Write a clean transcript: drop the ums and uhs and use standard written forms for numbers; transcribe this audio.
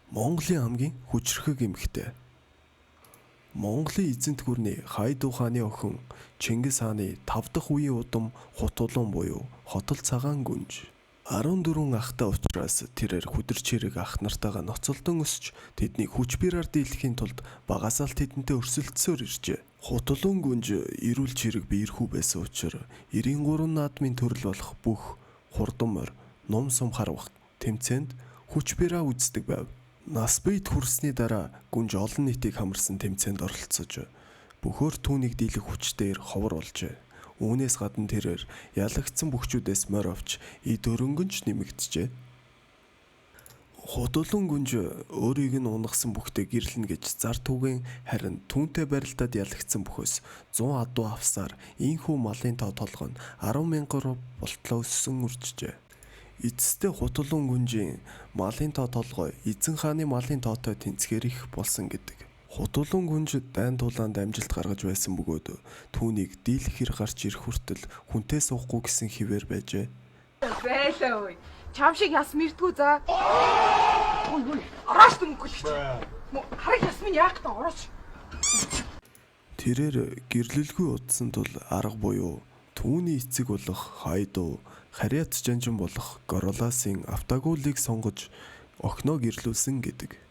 Монголын хамгийн хүчрхэг эмэгтэй. Монголын эзэнт гүрний Хайду хааны охин Чингис хааны 5 дахь үеийн удам Хутулун буюу Хотол цагаан гүнж. 14 ахтай учраас тэрээр хүдэрч хэрэг ах нартайгаа ноцолдон өсч тэднийг хүч биеэр дийлэхийн тулд багасаал тэдэнтэй өрсөлдсөөр иржээ. Хутулун гүнж эрүүл чирэг биерхүү байсан учраас 93 наадмын төрөл болох бүх хурдан морь, ном сум харвах тэмцээнд хүч биеэрээ үздэг байв. Нас бийд хүрсний дараа гүнж олон нийтийг хамарсан тэмцээнд оролцож бөхөр түүнийг дийлэх хүчтэйгээр ховор болжээ. Үүнээс гадна тэрээр ялагдсан бөхчүүдээс морь авч эд өрөнгөнч нэмэгдэжээ. Худулун гүнж өөрийг нь унгасан бүхтэй гэрлэнэ гэж зар түгэн харин түүнтэй барилдаад ялагдсан бөхөөс 100 адуу авсаар ийхүү малын тоо толгой нь 10,000 болтлоо өссөн үржжээ. Эцэстээ Хутулун гүнжийн малын тоо толгой эзэн хааны малын тоотой тэнцгээр их болсон гэдэг. Хутулун гүнж дайн тулаанд амжилт гаргаж байсан бөгөөд түүнийг дийлэх хэр гарч ирэх хүртэл хүнтэй суухгүй гэсэн хിവэр байжээ. Байлаа ой. Чам шиг яс мэрдгүү за. Араач дүнгэлч. Хараг ясмын яах та орооч. Тэрээр гэрлэлгүй удсан тул арга буюу түүний эцэг болох Хайду Хариат жанжин болох Гороласын автагуулыг сонгож охиноо гэрлүүлсэн гэдэг.